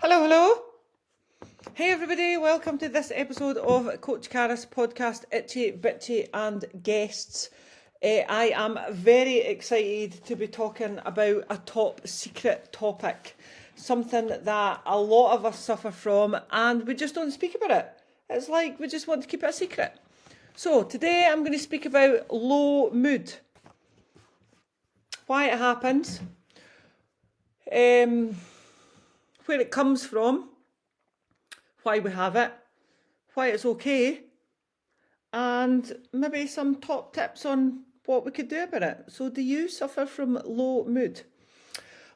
Hello, hello. Hey everybody, welcome to this episode of Coach Cara's podcast, Itchy, Bitchy and Guests. I am very excited to be talking about a top secret topic, something that a lot of us suffer from and we just don't speak about it. It's like we just want to keep it a secret. So today I'm going to speak about low mood, why it happens, where it comes from, why we have it, why it's okay, and maybe some top tips on what we could do about it. So do you suffer from low mood?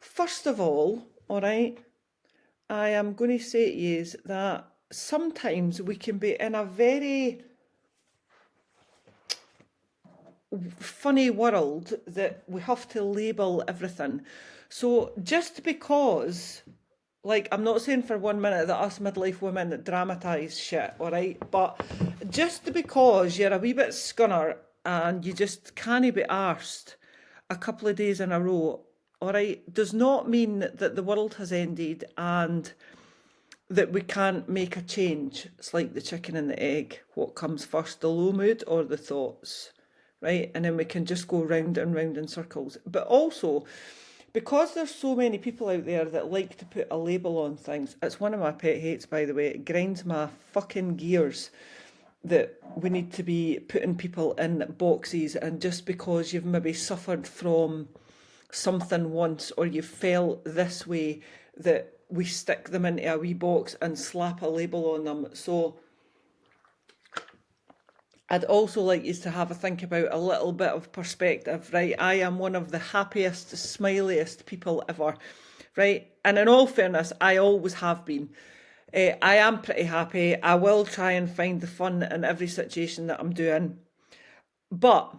First of all right, I am going to say to you that sometimes we can be in a very funny world that we have to label everything. So just because, like, I'm not saying for 1 minute that us midlife women dramatise shit, alright? But just because you're a wee bit scunner and you just can't be arsed a couple of days in a row, alright, does not mean that the world has ended and that we can't make a change. It's like the chicken and the egg. What comes first, the low mood or the thoughts? Right? And then we can just go round and round in circles. But also, because there's so many people out there that like to put a label on things, it's one of my pet hates, by the way. It grinds my fucking gears that we need to be putting people in boxes, and just because you've maybe suffered from something once or you felt this way, that we stick them into a wee box and slap a label on them. So I'd also like you to have a think about a little bit of perspective, right? I am one of the happiest, smiliest people ever, right? And in all fairness, I always have been. I am pretty happy. I will try and find the fun in every situation that I'm doing. But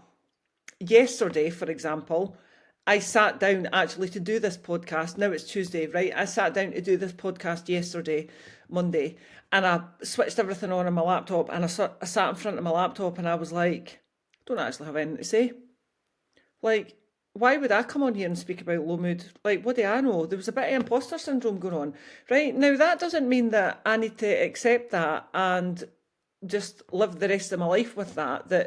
yesterday, for example, I sat down actually to do this podcast. Now it's Tuesday, right? I sat down to do this podcast yesterday, Monday, and I switched everything on my laptop, and I sat in front of my laptop and I was like, I don't actually have anything to say. Like, why would I come on here and speak about low mood? Like, what do I know? There was a bit of imposter syndrome going on, right? Now, that doesn't mean that I need to accept that and just live the rest of my life with that. Do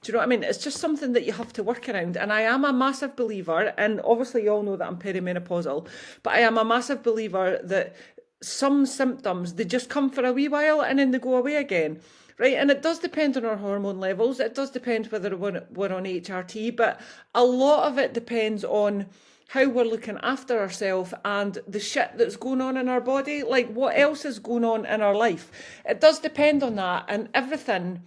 you know what I mean? It's just something that you have to work around. And I am a massive believer, and obviously you all know that I'm perimenopausal, but I am a massive believer that some symptoms, they just come for a wee while and then they go away again. Right, and it does depend on our hormone levels. It does depend whether we're on HRT, but a lot of it depends on how we're looking after ourselves and the shit that's going on in our body, like what else is going on in our life. It does depend on that, and everything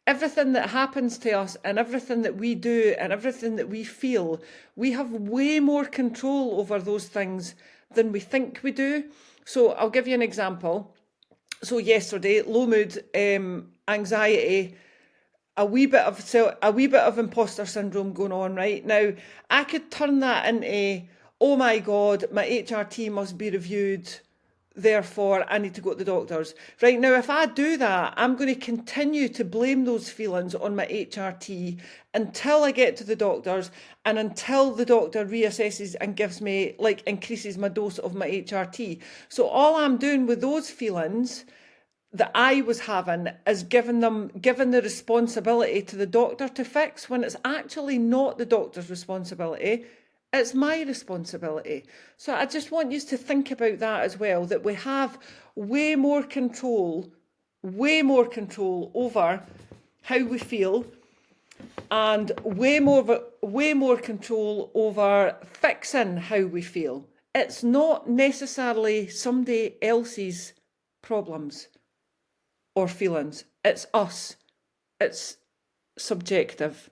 that happens to us and everything that we do and everything that we feel, we have way more control over those things than we think we do. So I'll give you an example. So yesterday, low mood, anxiety, a wee bit of imposter syndrome going on right now. I could turn that into, oh my God, my HRT must be reviewed, therefore I need to go to the doctors. Right now, if I do that, I'm going to continue to blame those feelings on my HRT until I get to the doctors and until the doctor reassesses and gives me, like, increases my dose of my HRT. So all I'm doing with those feelings that I was having is given the responsibility to the doctor to fix, when it's actually not the doctor's responsibility. It's my responsibility. So I just want you to think about that as well, that we have way more control over how we feel, and way more control over fixing how we feel. It's not necessarily somebody else's problems or feelings. It's us. It's subjective.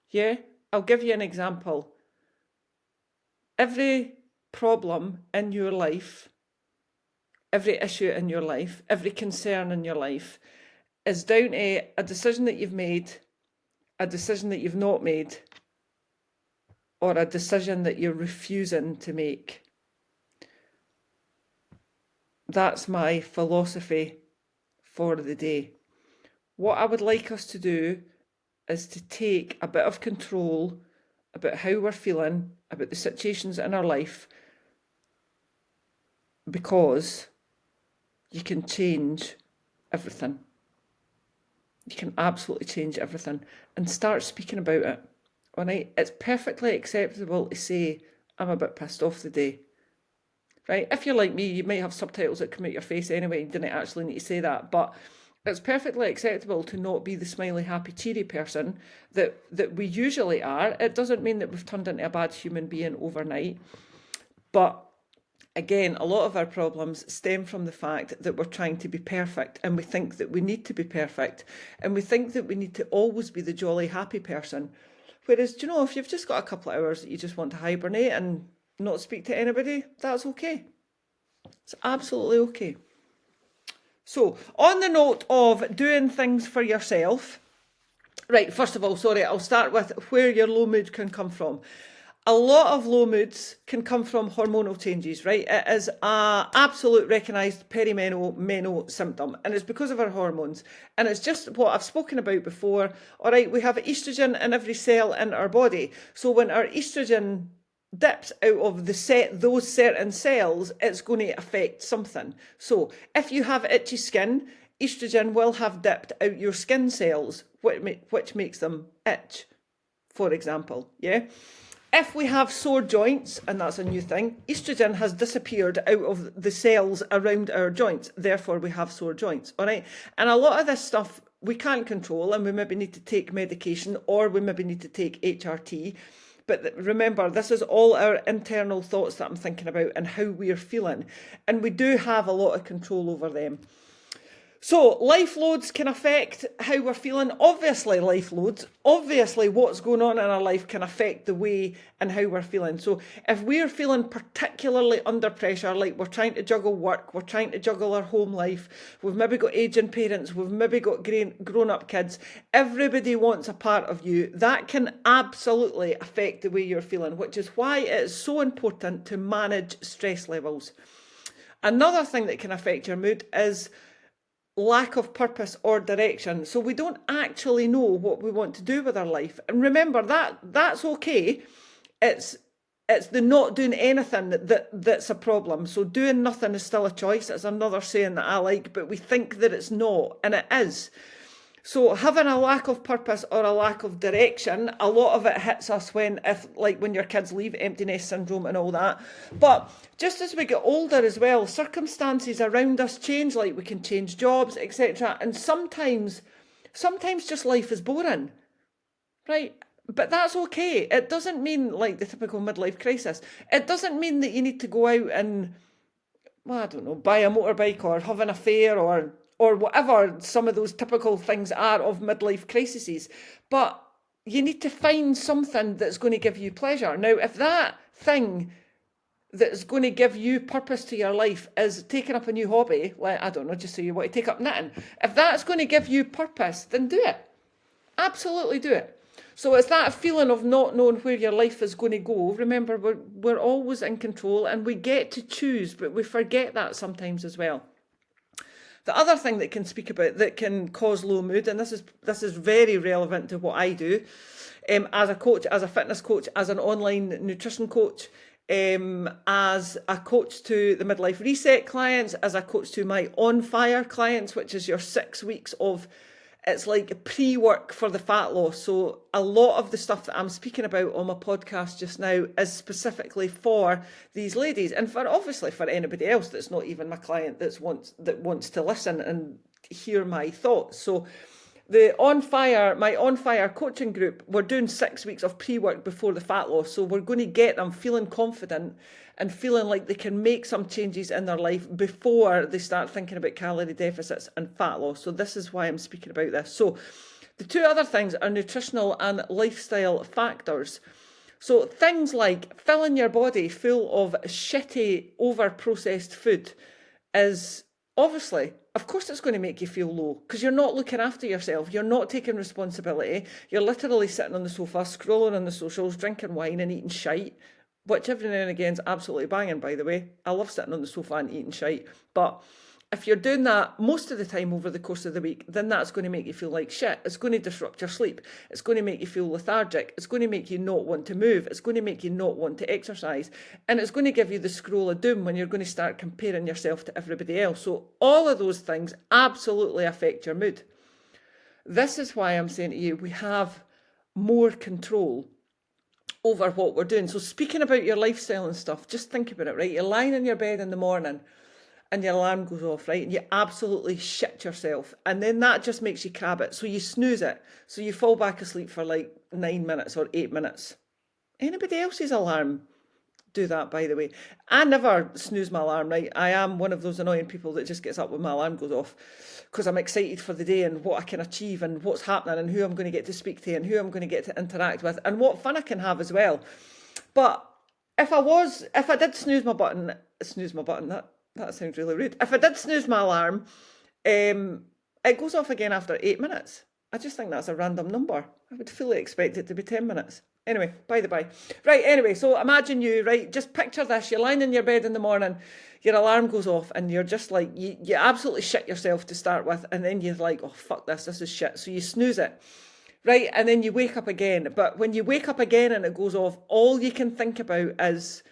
Yeah? I'll give you an example. Every problem in your life, every issue in your life, every concern in your life is down to a decision that you've made, a decision that you've not made, or a decision that you're refusing to make. That's my philosophy for the day. What I would like us to do is to take a bit of control about how we're feeling, about the situations in our life, because you can change everything. You can absolutely change everything, and start speaking about it. All right? It's perfectly acceptable to say, I'm a bit pissed off today. Right? If you're like me, you might have subtitles that come out your face anyway. You didn't actually need to say that, but it's perfectly acceptable to not be the smiley, happy, cheery person that we usually are. It doesn't mean that we've turned into a bad human being overnight, but again, a lot of our problems stem from the fact that we're trying to be perfect, and we think that we need to be perfect, and we think that we need to always be the jolly, happy person. Whereas, do you know, if you've just got a couple of hours that you just want to hibernate and not speak to anybody, that's okay. It's absolutely okay. So, on the note of doing things for yourself, right, first of all, sorry, I'll start with where your low mood can come from. A lot of low moods can come from hormonal changes, right? It is an absolute recognised perimenal symptom, and it's because of our hormones. And it's just what I've spoken about before. All right, we have estrogen in every cell in our body. So when our estrogen dips out of those certain cells, it's going to affect something. So if you have itchy skin, estrogen will have dipped out your skin cells, which makes them itch, for example. Yeah. If we have sore joints, and that's a new thing, estrogen has disappeared out of the cells around our joints. Therefore, we have sore joints. All right. And a lot of this stuff we can't control, and we maybe need to take medication, or we maybe need to take HRT. But remember, this is all our internal thoughts that I'm thinking about and how we're feeling. And we do have a lot of control over them. So life loads can affect how we're feeling. Obviously, what's going on in our life can affect the way and how we're feeling. So if we're feeling particularly under pressure, like we're trying to juggle work, we're trying to juggle our home life, we've maybe got aging parents, we've maybe got grown-up kids, everybody wants a part of you, that can absolutely affect the way you're feeling, which is why it is so important to manage stress levels. Another thing that can affect your mood is lack of purpose or direction. So we don't actually know what we want to do with our life. And remember that's okay. It's the not doing anything that's a problem. So doing nothing is still a choice. That's another saying that I like, but we think that it's not, and it is. So having a lack of purpose or a lack of direction, a lot of it hits us when your kids leave, empty nest syndrome and all that. But just as we get older as well, circumstances around us change, like we can change jobs, etc. And sometimes just life is boring, right? But that's okay. It doesn't mean like the typical midlife crisis. It doesn't mean that you need to go out and, well, I don't know, buy a motorbike or have an affair or whatever some of those typical things are of midlife crises. But you need to find something that's going to give you pleasure. Now, if that thing that's going to give you purpose to your life is taking up a new hobby, like, I don't know, just say you want to take up knitting. If that's going to give you purpose, then do it. Absolutely do it. So it's that feeling of not knowing where your life is going to go. Remember, we're always in control and we get to choose, but we forget that sometimes as well. The other thing that can cause low mood, and this is very relevant to what I do, as a coach, as a fitness coach, as an online nutrition coach, as a coach to the Midlife Reset clients, as a coach to my On Fire clients, which is your 6 weeks of, it's like pre-work for the fat loss. So a lot of the stuff that I'm speaking about on my podcast just now is specifically for these ladies, and obviously for anybody else that's not even my client that wants to listen and hear my thoughts. So my On Fire coaching group, we're doing 6 weeks of pre-work before the fat loss. So we're going to get them feeling confident and feeling like they can make some changes in their life before they start thinking about calorie deficits and fat loss. So this is why I'm speaking about this. So the two other things are nutritional and lifestyle factors. So things like filling your body full of shitty, over-processed food is obviously, of course it's going to make you feel low because you're not looking after yourself. You're not taking responsibility. You're literally sitting on the sofa, scrolling on the socials, drinking wine and eating shite, which every now and again is absolutely banging, by the way. I love sitting on the sofa and eating shite. But If you're doing that most of the time over the course of the week, then that's going to make you feel like shit. It's going to disrupt your sleep. It's going to make you feel lethargic. It's going to make you not want to move. It's going to make you not want to exercise. And it's going to give you the scroll of doom when you're going to start comparing yourself to everybody else. So all of those things absolutely affect your mood. This is why I'm saying to you, we have more control over what we're doing. So speaking about your lifestyle and stuff, just think about it, right? You're lying in your bed in the morning and your alarm goes off, right? And you absolutely shit yourself. And then that just makes you crab it. So you snooze it. So you fall back asleep for like 9 minutes or 8 minutes. Anybody else's alarm do that, by the way? I never snooze my alarm, right? I am one of those annoying people that just gets up when my alarm goes off because I'm excited for the day and what I can achieve and what's happening and who I'm going to get to speak to and who I'm going to get to interact with and what fun I can have as well. But if I did snooze my button, that sounds really rude. If I did snooze my alarm, it goes off again after 8 minutes. I just think that's a random number. I would fully expect it to be 10 minutes. Anyway, by the by. Right, anyway, so imagine you, right, just picture this. You're lying in your bed in the morning, your alarm goes off, and you're just like, you absolutely shit yourself to start with, and then you're like, oh, fuck this is shit. So you snooze it, right, and then you wake up again. But when you wake up again and it goes off, all you can think about is,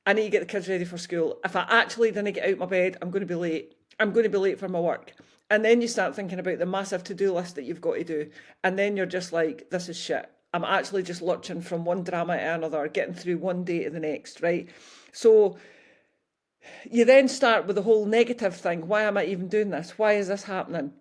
I need to get the kids ready for school. If I actually didn't get out of my bed, I'm going to be late. I'm going to be late for my work. And then you start thinking about the massive to-do list that you've got to do. And then you're just like, this is shit. I'm actually just lurching from one drama to another, getting through one day to the next, right? So you then start with the whole negative thing. Why am I even doing this? Why is this happening?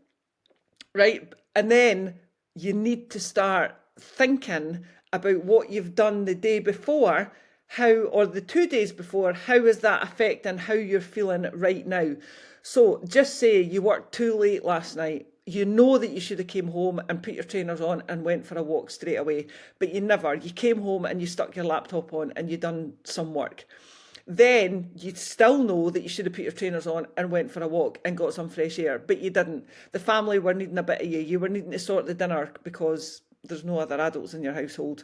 Right? And then you need to start thinking about what you've done the day before, or the 2 days before, how is that affecting how you're feeling right now? So just say you worked too late last night. You know that you should have came home and put your trainers on and went for a walk straight away, but you never. You came home and you stuck your laptop on and you done some work. Then you still know that you should have put your trainers on and went for a walk and got some fresh air, but you didn't. The family were needing a bit of you. You were needing to sort the dinner because there's no other adults in your household.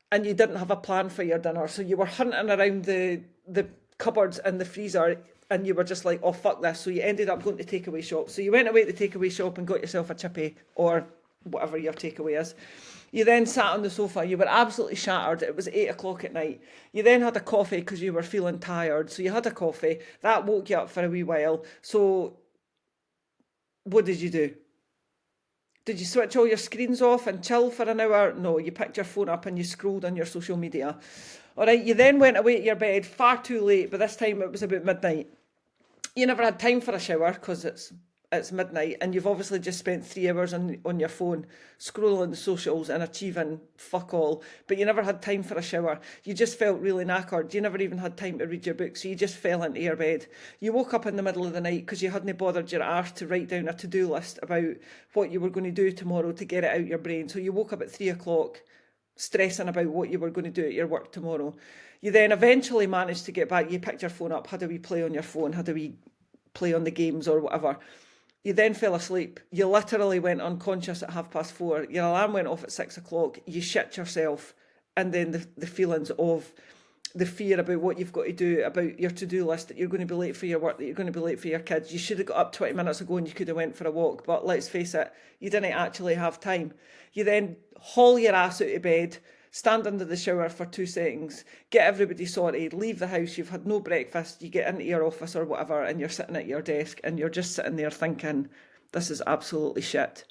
And you didn't have a plan for your dinner. So you were hunting around the cupboards and the freezer and you were just like, oh, fuck this. So you ended up going to takeaway shop. So you went away to the takeaway shop and got yourself a chippy or whatever your takeaway is. You then sat on the sofa. You were absolutely shattered. It was 8 o'clock at night. You then had a coffee because you were feeling tired. So you had a coffee. That woke you up for a wee while. So what did you do? Did you switch all your screens off and chill for an hour? No, you picked your phone up and you scrolled on your social media. All right, you then went away to your bed far too late, but this time it was about midnight. You never had time for a shower because it's midnight and you've obviously just spent 3 hours on your phone scrolling the socials and achieving fuck all, but you never had time for a shower. You just felt really knackered. You never even had time to read your book, so you just fell into your bed. You woke up in the middle of the night because you hadn't bothered your arse to write down a to-do list about what you were going to do tomorrow to get it out your brain. So you woke up at 3 o'clock stressing about what you were going to do at your work tomorrow. You then eventually managed to get back. You picked your phone up, had a wee play on your phone, had a wee play on the games or whatever. You then fell asleep. You literally went unconscious at 4:30. Your alarm went off at 6 o'clock. You shit yourself. And then the feelings of the fear about what you've got to do, about your to-do list, that you're going to be late for your work, that you're going to be late for your kids. You should have got up 20 minutes ago and you could have went for a walk. But let's face it, you didn't actually have time. You then haul your ass out of bed, stand under the shower for 2 seconds, get everybody sorted, leave the house, you've had no breakfast, you get into your office or whatever, and you're sitting at your desk and you're just sitting there thinking, this is absolutely shit.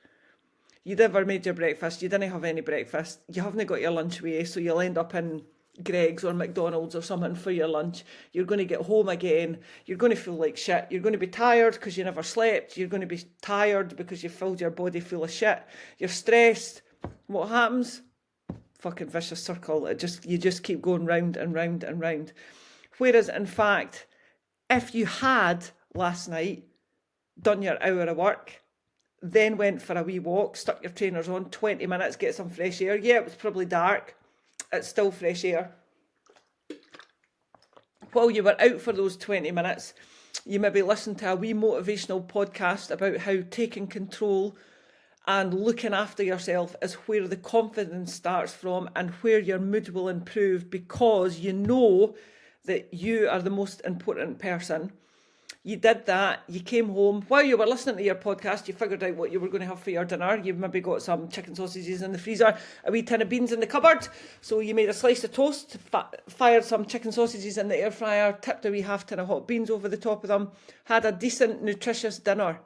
You never made your breakfast, you didn't have any breakfast, you haven't got your lunch away, so you'll end up in Greg's or McDonald's or something for your lunch. You're going to get home again, you're going to feel like shit, you're going to be tired because you never slept, you're going to be tired because you filled your body full of shit, you're stressed. What happens? Fucking vicious circle. You just keep going round and round and round. Whereas in fact, if you had last night done your hour of work, then went for a wee walk, stuck your trainers on, 20 minutes, get some fresh air. Yeah, it was probably dark. It's still fresh air. While you were out for those 20 minutes, you maybe listened to a wee motivational podcast about how taking control and looking after yourself is where the confidence starts from and where your mood will improve, because you know that you are the most important person. You did that, you came home, while you were listening to your podcast, you figured out what you were going to have for your dinner. You've maybe got some chicken sausages in the freezer, a wee tin of beans in the cupboard. So you made a slice of toast, fired some chicken sausages in the air fryer, tipped a wee half tin of hot beans over the top of them, had a decent, nutritious dinner.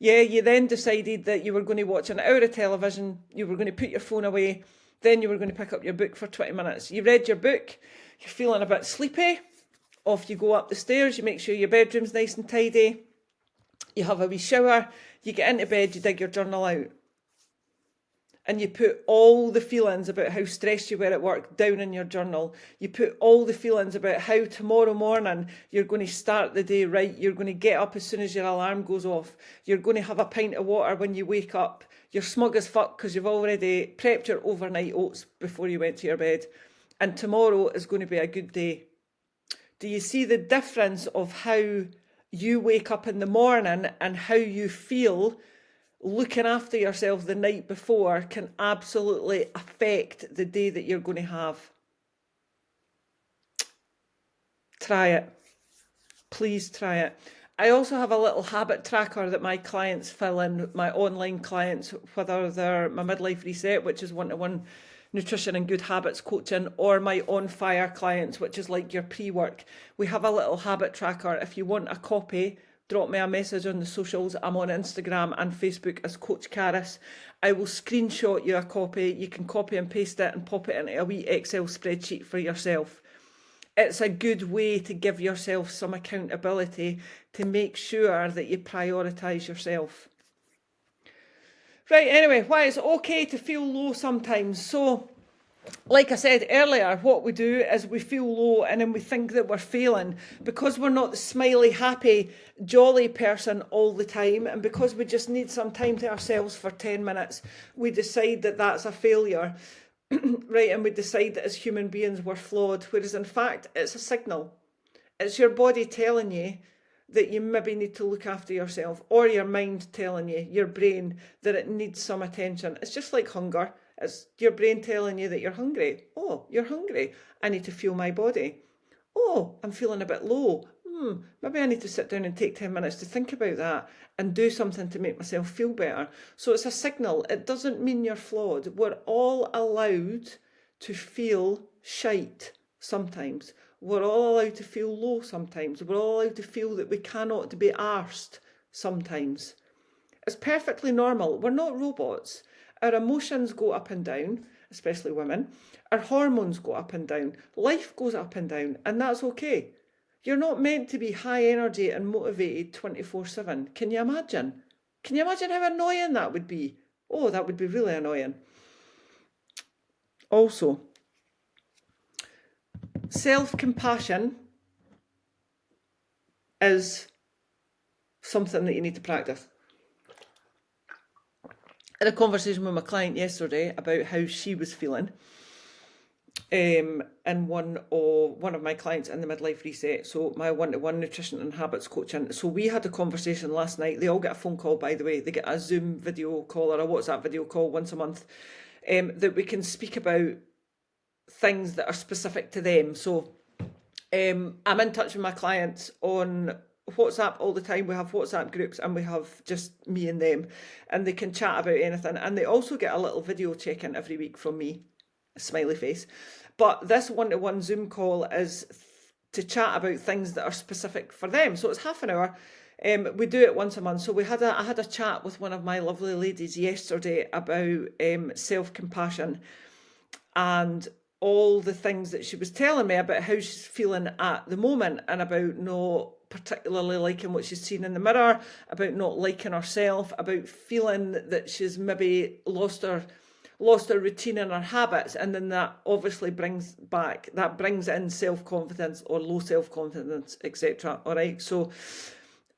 Yeah, you then decided that you were going to watch an hour of television, you were going to put your phone away, then you were going to pick up your book for 20 minutes. You read your book, you're feeling a bit sleepy. Off you go up the stairs, you make sure your bedroom's nice and tidy, you have a wee shower, you get into bed, you dig your journal out. And you put all the feelings about how stressed you were at work down in your journal. You put all the feelings about how tomorrow morning you're going to start the day right. You're going to get up as soon as your alarm goes off. You're going to have a pint of water when you wake up. You're smug as fuck because you've already prepped your overnight oats before you went to your bed. And tomorrow is going to be a good day. Do you see the difference of how you wake up in the morning and how you feel looking after yourself the night before can absolutely affect the day that you're going to have? Try it. Please try it. I also have a little habit tracker that my clients fill in, my online clients, whether they're my midlife reset, which is one-to-one nutrition and good habits coaching, or my on fire clients, which is like your pre-work. We have a little habit tracker. If you want a copy, drop me a message on the socials. I'm on Instagram and Facebook as Coach Caris. I will screenshot you a copy. You can copy and paste it and pop it into a wee Excel spreadsheet for yourself. It's a good way to give yourself some accountability to make sure that you prioritise yourself. Right, anyway, why it's okay to feel low sometimes. So, like I said earlier, what we do is we feel low and then we think that we're failing because we're not the smiley, happy, jolly person all the time, and because we just need some time to ourselves for 10 minutes, we decide that that's a failure, right? And we decide that as human beings we're flawed, whereas in fact it's a signal. It's your body telling you that you maybe need to look after yourself, or your mind telling you, your brain, that it needs some attention. It's just like hunger. It's your brain telling you that you're hungry. Oh, you're hungry. I need to fuel my body. Oh, I'm feeling a bit low. Maybe I need to sit down and take 10 minutes to think about that and do something to make myself feel better. So it's a signal. It doesn't mean you're flawed. We're all allowed to feel shite sometimes. We're all allowed to feel low sometimes. We're all allowed to feel that we cannot be arsed sometimes. It's perfectly normal. We're not robots. Our emotions go up and down, especially women. Our hormones go up and down. Life goes up and down, and that's okay. You're not meant to be high energy and motivated 24/7. Can you imagine? Can you imagine how annoying that would be? Oh, that would be really annoying. Also, self-compassion is something that you need to practice. I had a conversation with my client yesterday about how she was feeling. And one of my clients in the midlife reset, so my one-to-one nutrition and habits coaching. So we had a conversation last night. They all get a phone call, by the way. They get a Zoom video call or a WhatsApp video call once a month, that we can speak about things that are specific to them. So I'm in touch with my clients on WhatsApp all the time. We have WhatsApp groups and we have just me and them, and they can chat about anything. And they also get a little video check-in every week from me, a smiley face. But this one-to-one Zoom call is to chat about things that are specific for them. So it's half an hour. We do it once a month. So I had a chat with one of my lovely ladies yesterday about self-compassion and all the things that she was telling me about how she's feeling at the moment, and about not particularly liking what she's seen in the mirror, about not liking herself, about feeling that she's maybe lost her routine and her habits, and then that obviously brings in self-confidence or low self-confidence, etc. All right, so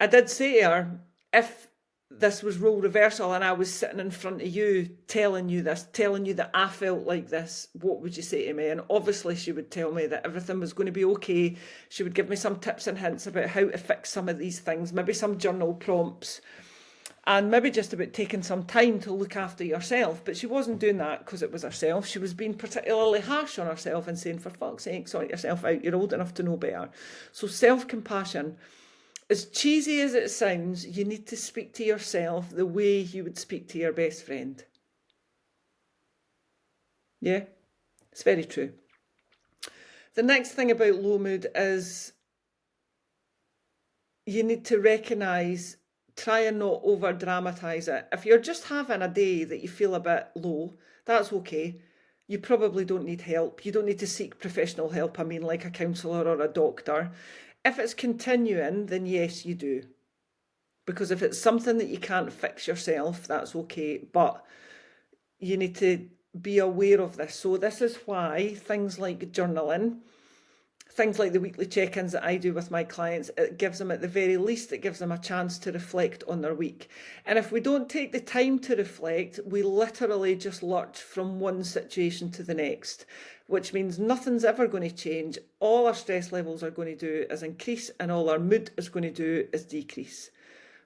I did say to her, if this was role reversal and I was sitting in front of you telling you that I felt like this, what would you say to me? And obviously she would tell me that everything was going to be okay. She would give me some tips and hints about how to fix some of these things, maybe some journal prompts, and maybe just about taking some time to look after yourself. But she wasn't doing that because it was herself. She was being particularly harsh on herself and saying, for fuck's sake, sort yourself out. You're old enough to know better. So self-compassion As cheesy as it sounds, you need to speak to yourself the way you would speak to your best friend. Yeah, it's very true. The next thing about low mood is you need to recognise, try and not over dramatise it. If you're just having a day that you feel a bit low, that's okay. You probably don't need help. You don't need to seek professional help, I mean, like a counsellor or a doctor. If it's continuing, then yes, you do. Because if it's something that you can't fix yourself, that's okay. But you need to be aware of this. So this is why things like journaling, things like the weekly check-ins that I do with my clients, it gives them, at the very least, it gives them a chance to reflect on their week. And if we don't take the time to reflect, we literally just lurch from one situation to the next, which means nothing's ever going to change. All our stress levels are going to do is increase, and all our mood is going to do is decrease.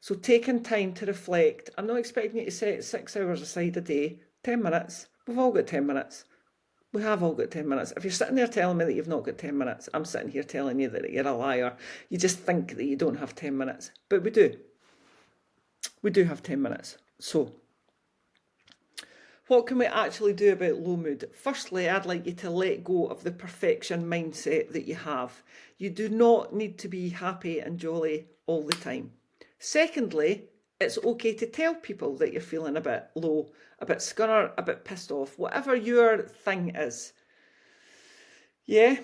So taking time to reflect, I'm not expecting you to set 6 hours aside a day, 10 minutes. We've all got 10 minutes. We have all got 10 minutes. If you're sitting there telling me that you've not got 10 minutes, I'm sitting here telling you that you're a liar. You just think that you don't have 10 minutes. But we do. We do have 10 minutes. So, what can we actually do about low mood? Firstly, I'd like you to let go of the perfection mindset that you have. You do not need to be happy and jolly all the time. Secondly, it's okay to tell people that you're feeling a bit low, a bit scunner, a bit pissed off, whatever your thing is. Yeah?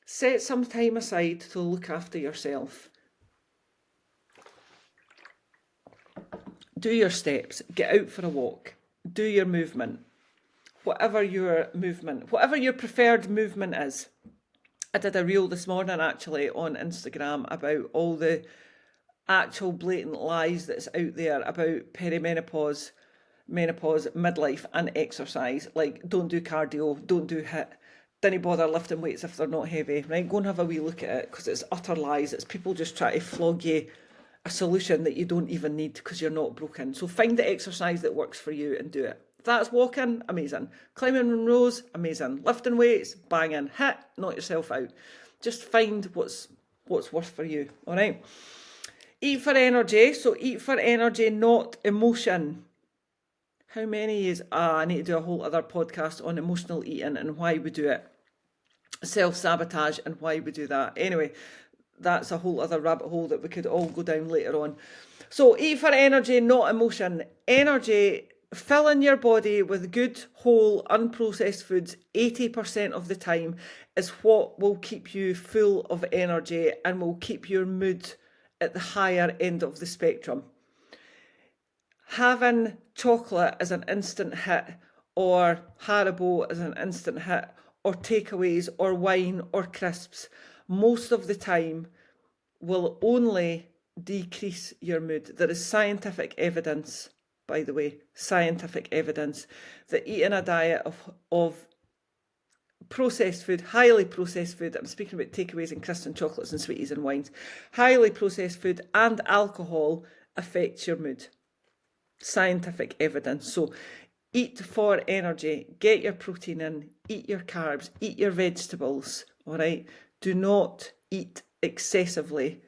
Set some time aside to look after yourself. Do your steps, get out for a walk, do your movement, whatever your preferred movement is. I did a reel this morning actually on Instagram about all the actual blatant lies that's out there about perimenopause, menopause, midlife and exercise. Like, don't do cardio, don't do HIIT, don't bother lifting weights if they're not heavy, right? Go and have a wee look at it, because it's utter lies. It's people just trying to flog you a solution that you don't even need because you're not broken. So find the exercise that works for you and do it. If that's walking, amazing. Climbing rows, amazing. Lifting weights, banging. HIIT, knock yourself out. Just find what's worth for you, all right? Eat for energy. So eat for energy, not emotion. How many is... I need to do a whole other podcast on emotional eating and why we do it. Self-sabotage and why we do that. Anyway, that's a whole other rabbit hole that we could all go down later on. So eat for energy, not emotion. Energy, filling your body with good, whole, unprocessed foods 80% of the time is what will keep you full of energy and will keep your mood at the higher end of the spectrum. Having chocolate as an instant hit, or Haribo as an instant hit, or takeaways, or wine, or crisps, most of the time will only decrease your mood. There is scientific evidence, by the way, scientific evidence that eating a diet of processed food, highly processed food, I'm speaking about takeaways and crisps and chocolates and sweeties and wines, highly processed food and alcohol affects your mood. Scientific evidence. So eat for energy, get your protein in, eat your carbs, eat your vegetables, all right? Do not eat excessively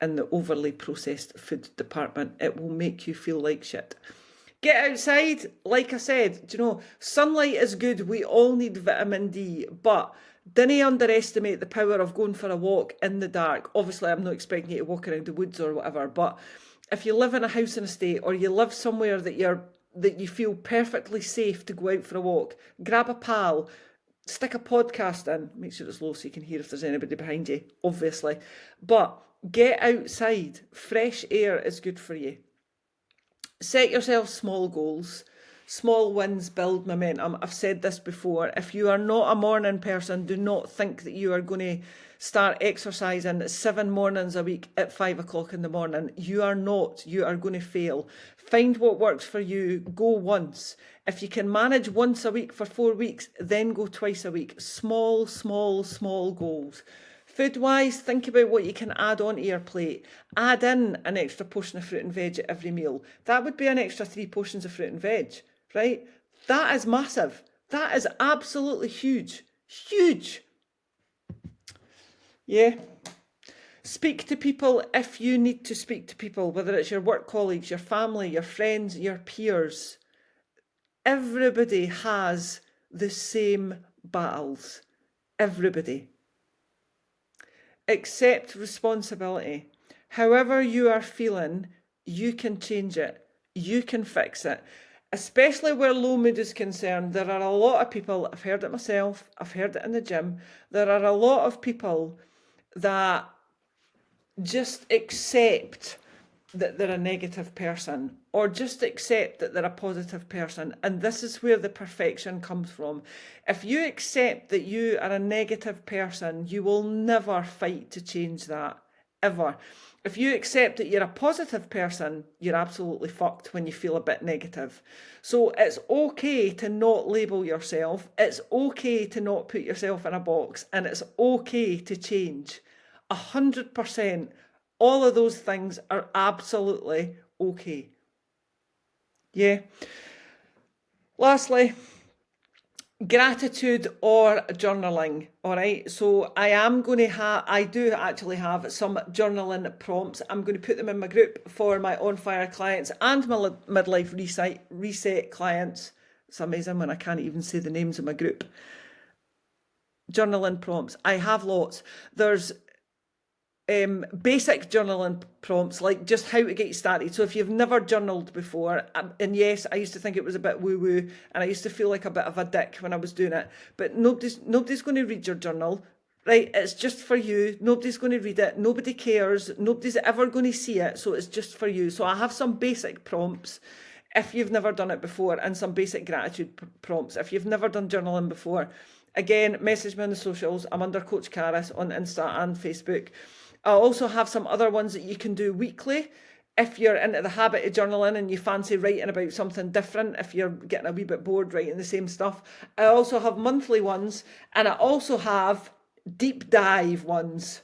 in the overly processed food department. It will make you feel like shit. Get outside, like I said, do you know, sunlight is good. We all need vitamin D, but don't underestimate the power of going for a walk in the dark. Obviously, I'm not expecting you to walk around the woods or whatever, but if you live in a house and estate, or you live somewhere that you feel perfectly safe to go out for a walk, grab a pal, stick a podcast in, make sure it's low so you can hear if there's anybody behind you, obviously, but get outside. Fresh air is good for you. Set yourself small goals. Small wins build momentum. I've said this before. If you are not a morning person, do not think that you are going to start exercising 7 mornings a week at 5 o'clock in the morning. You are not. You are going to fail. Find what works for you. Go once. If you can manage once a week for 4 weeks, then go twice a week. Small, small, small goals. Food-wise, think about what you can add onto your plate. Add in an extra portion of fruit and veg at every meal. That would be an extra 3 portions of fruit and veg, right? That is massive. That is absolutely huge. Huge. Yeah. Speak to people if you need to speak to people, whether it's your work colleagues, your family, your friends, your peers. Everybody has the same battles. Everybody. Accept responsibility. However you are feeling, you can change it. You can fix it. Especially where low mood is concerned, there are a lot of people, I've heard it myself, I've heard it in the gym, there are a lot of people that just accept that they're a negative person, or just accept that they're a positive person. And this is where the perfection comes from. If you accept that you are a negative person, you will never fight to change that, ever. If you accept that you're a positive person, you're absolutely fucked when you feel a bit negative. So it's okay to not label yourself. It's okay to not put yourself in a box, and it's okay to change. 100%. All of those things are absolutely okay. Yeah. Lastly, gratitude or journaling. All right. So I do actually have some journaling prompts. I'm going to put them in my group for my on fire clients and my midlife reset clients. It's amazing when I can't even say the names of my group. Journaling prompts. I have lots. There's basic journaling prompts, like just how to get started. So if you've never journaled before, and yes, I used to think it was a bit woo-woo, and I used to feel like a bit of a dick when I was doing it, but nobody's going to read your journal, right? It's just for you. Nobody's going to read it. Nobody cares. Nobody's ever going to see it. So it's just for you. So I have some basic prompts if you've never done it before, and some basic gratitude prompts if you've never done journaling before. Again, message me on the socials. I'm under Coach Caris on Insta and Facebook. I also have some other ones that you can do weekly if you're into the habit of journaling and you fancy writing about something different, if you're getting a wee bit bored writing the same stuff. I also have monthly ones, and I also have deep dive ones.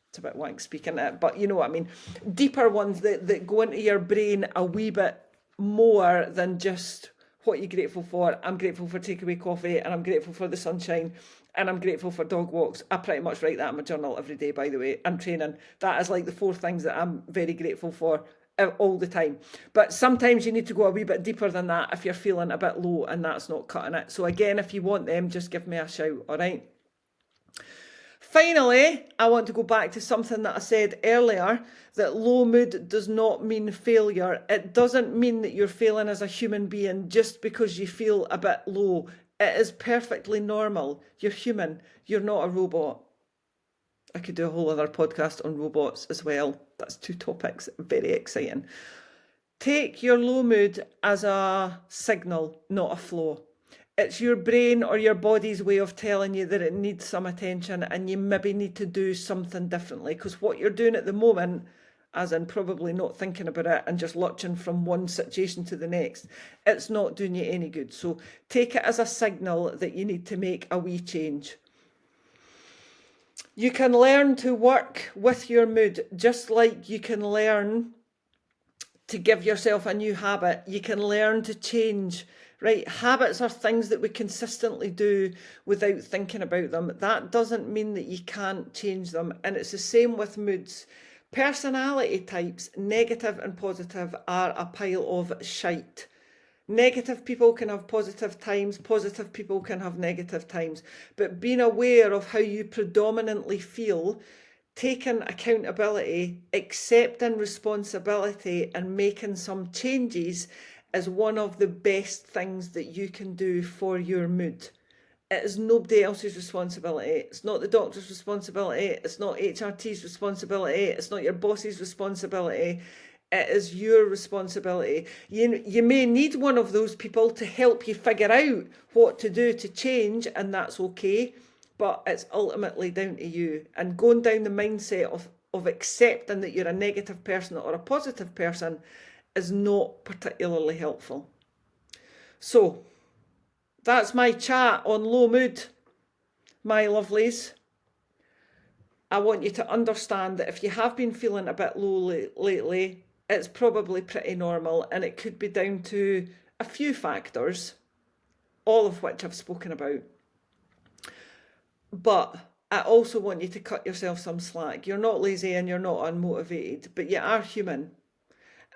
It's a bit wank speaking it, but you know what I mean. Deeper ones that go into your brain a wee bit more than just what you're grateful for. I'm grateful for takeaway coffee, and I'm grateful for the sunshine, and I'm grateful for dog walks. I pretty much write that in my journal every day, by the way, and training. That is like the 4 things that I'm very grateful for all the time. But sometimes you need to go a wee bit deeper than that if you're feeling a bit low and that's not cutting it. So again, if you want them, just give me a shout, all right? Finally, I want to go back to something that I said earlier, that low mood does not mean failure. It doesn't mean that you're failing as a human being just because you feel a bit low. It is perfectly normal. You're human. You're not a robot. I could do a whole other podcast on robots as well. That's 2 topics. Very exciting. Take your low mood as a signal, not a flaw. It's your brain or your body's way of telling you that it needs some attention, and you maybe need to do something differently, because what you're doing at the moment, as in probably not thinking about it and just lurching from one situation to the next, it's not doing you any good. So take it as a signal that you need to make a wee change. You can learn to work with your mood, just like you can learn to give yourself a new habit. You can learn to change, right? Habits are things that we consistently do without thinking about them. That doesn't mean that you can't change them. And it's the same with moods. Personality types, negative and positive, are a pile of shite. Negative people can have positive times, positive people can have negative times. But being aware of how you predominantly feel, taking accountability, accepting responsibility, and making some changes is one of the best things that you can do for your mood. It is nobody else's responsibility. It's not the doctor's responsibility. It's not HRT's responsibility. It's not your boss's responsibility. It is your responsibility. You may need one of those people to help you figure out what to do to change, and that's okay. But it's ultimately down to you. And going down the mindset of accepting that you're a negative person or a positive person is not particularly helpful. So that's my chat on low mood, my lovelies. I want you to understand that if you have been feeling a bit low lately, it's probably pretty normal, and it could be down to a few factors, all of which I've spoken about. But I also want you to cut yourself some slack. You're not lazy and you're not unmotivated, but you are human.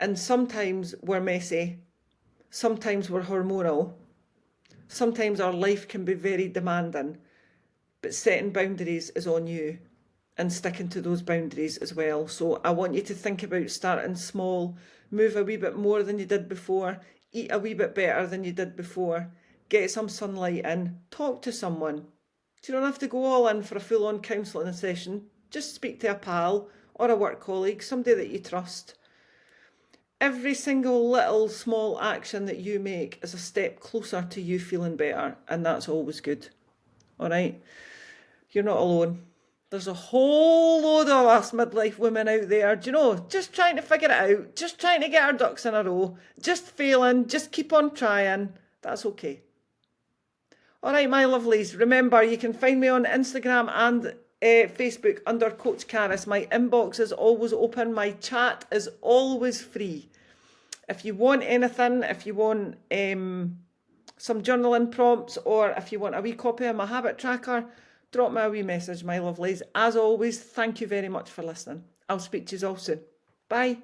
And sometimes we're messy. Sometimes we're hormonal. Sometimes our life can be very demanding. But setting boundaries is on you, and sticking to those boundaries as well. So I want you to think about starting small, move a wee bit more than you did before, eat a wee bit better than you did before, get some sunlight in, talk to someone. You don't have to go all in for a full-on counselling session. Just speak to a pal or a work colleague, somebody that you trust. Every single little small action that you make is a step closer to you feeling better, and that's always good. All right? You're not alone. There's a whole load of us midlife women out there, do you know, just trying to figure it out, just trying to get our ducks in a row, just failing, just keep on trying. That's okay. All right, my lovelies, remember you can find me on Instagram and Facebook under Coach Caris. My inbox is always open. My chat is always free. If you want anything, if you want some journaling prompts, or if you want a wee copy of my habit tracker, drop me a wee message, my lovelies. As always, thank you very much for listening. I'll speak to you all soon. Bye.